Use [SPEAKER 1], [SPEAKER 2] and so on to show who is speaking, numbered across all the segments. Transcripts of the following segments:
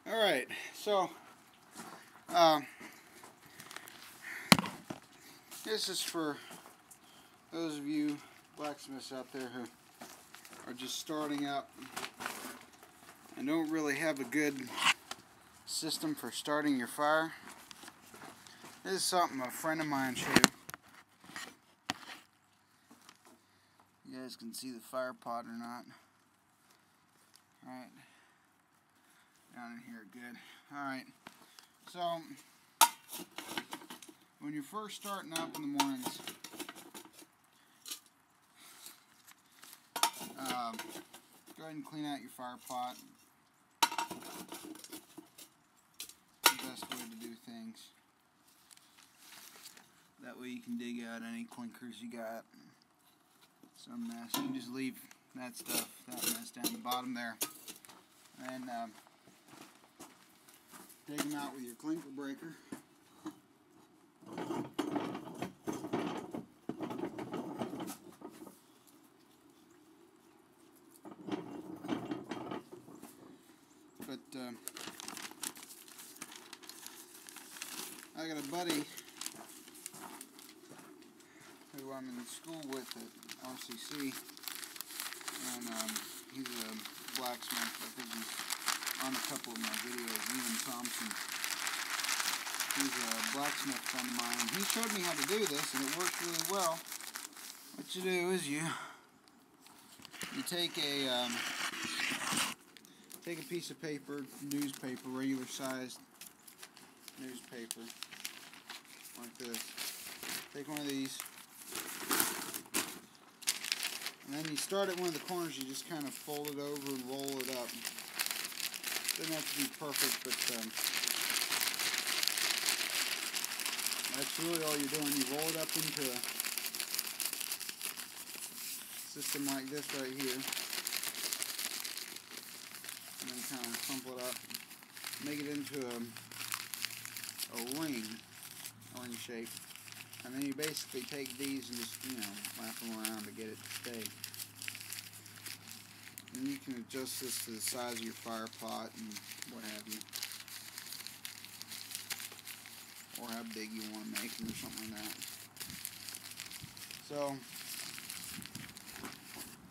[SPEAKER 1] Alright, so this is for those of you blacksmiths out there who are just starting out and don't really have a good system for starting your fire. This is something a friend of mine showed. You guys can see the fire pot or not. Alright. Down in here, good. Alright. So, when you're first starting up in the mornings, go ahead and clean out your fire pot. The best way to do things. That way you can dig out any clinkers you got. Some mess. You can just leave that stuff, that mess down the bottom there. And take them out with your clinker breaker. But I got a buddy who I'm in school with at RCC, and he's a blacksmith. I think he's on a couple of my videos, Thomsen. He's a blacksmith friend of mine, and he showed me how to do this, and it works really well. What you do is you take a piece of paper, newspaper, regular sized newspaper, like this. Take one of these, and then you start at one of the corners. You just kind of fold it over and roll it up. Doesn't have to be perfect, but that's really all you're doing. You roll it up into a system like this right here, and then kind of crumple it up, make it into a ring shape, and then you basically take these and just, wrap them around to get it to stay. And you can adjust this to the size of your fire pot and what have you, or how big you want to make them or something like that. So,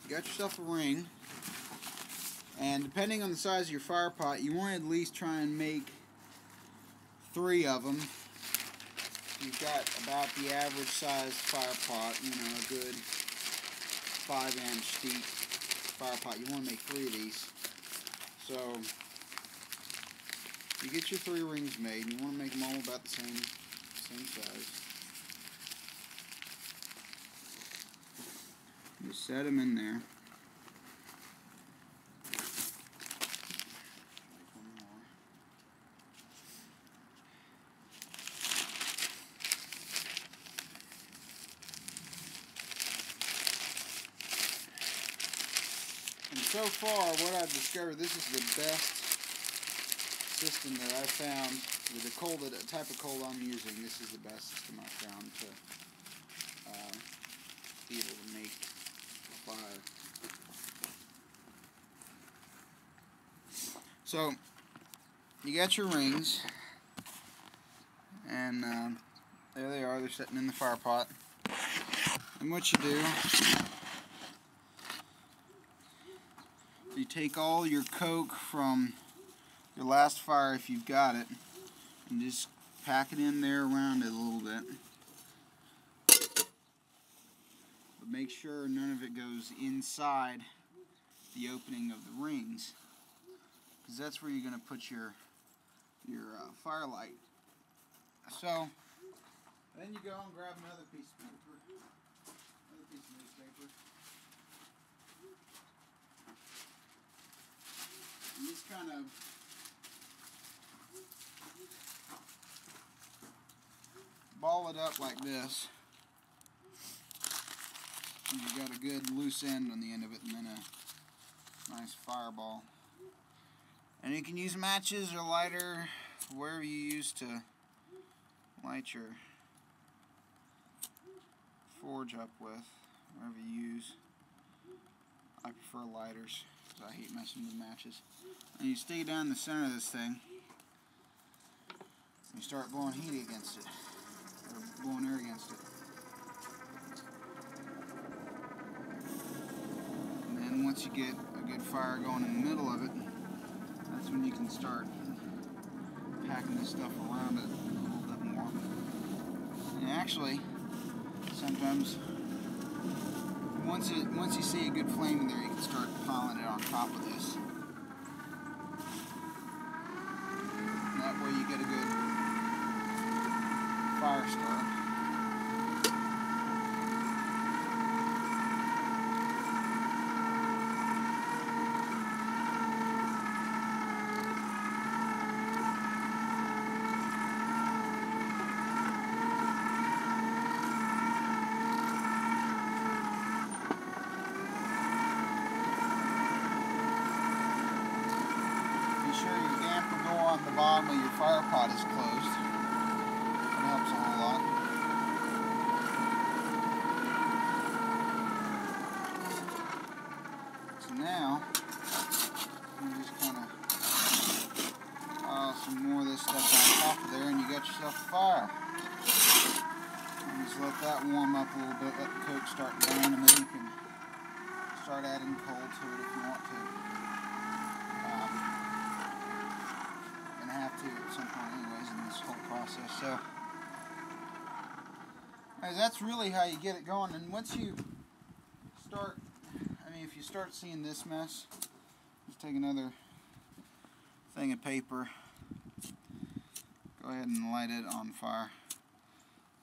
[SPEAKER 1] you got yourself a ring, and depending on the size of your fire pot, you want to at least try and make 3 of them. You've got about the average size fire pot, a good 5-inch deep fire pot. You want to make 3 of these. So you get your 3 rings made, and you want to make them all about the same size. You set them in there. And so far, what I've discovered, this is the best system that I've found. With the type of coal I'm using, this is the best system I've found to be able to make a fire. So, you got your rings, and there they are. They're sitting in the fire pot. And what you do, you take all your coke from your last fire, if you've got it, and just pack it in there around it a little bit. But make sure none of it goes inside the opening of the rings, because that's where you're going to put your firelight. So then you go and grab another piece of paper, another piece of newspaper. And just kind of ball it up like this. And you've got a good loose end on the end of it, and then a nice fireball. And you can use matches or lighter, wherever you use to light your forge up with, whatever you use. I prefer lighters, because I hate messing with matches. And you stick it down the center of this thing. You start blowing heat against it, or blowing air against it. And then once you get a good fire going in the middle of it, that's when you can start packing this stuff around it a little bit more. And actually, sometimes once you see a good flame in there, you can start piling it on top of this. And that way you get a good fire starter. Be sure your damper door on the bottom of your fire pot is closed. That helps a whole lot. So now, you just kind of pile some more of this stuff on top of there and you got yourself a fire. And just let that warm up a little bit, let the coke start burning, and then you can start adding coal to it if you want to. You're going to have to at some point anyways in this whole process. So, anyways, that's really how you get it going. And once you start, if you start seeing this mess, just take another thing of paper, go ahead and light it on fire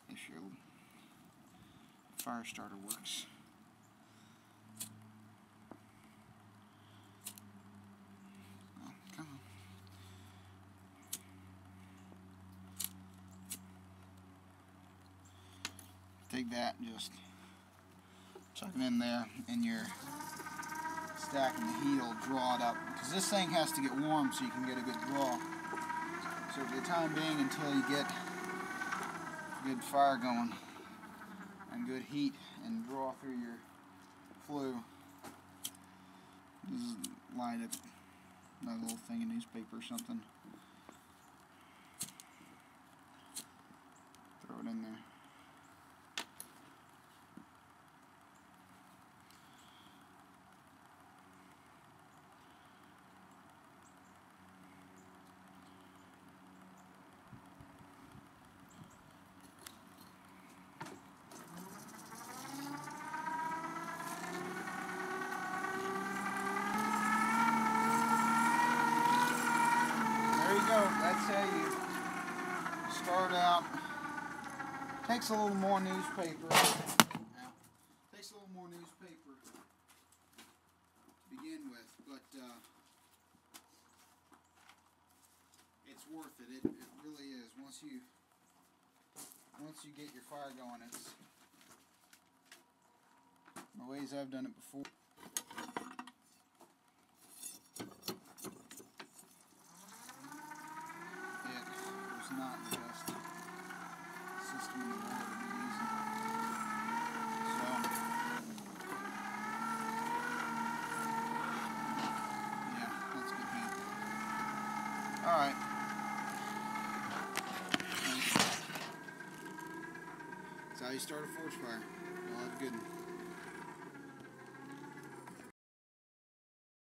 [SPEAKER 1] if your fire starter works. Oh, come on. Take that and just chuck it in there, and your stack and the heat will draw it up, because this thing has to get warm so you can get a good draw. So for the time being, until you get good fire going and good heat and draw through your flue, just light it, another little thing of newspaper or something, throw it in there. That's how you start out. Takes a little more newspaper. Takes a little more newspaper to begin with, but it's worth it. It really is. Once you get your fire going, it's the ways I've done it before. Not the best system in the world to be using. So, yeah, that's good heat. Alright. That's how you start a forge fire. Y'all have a good one.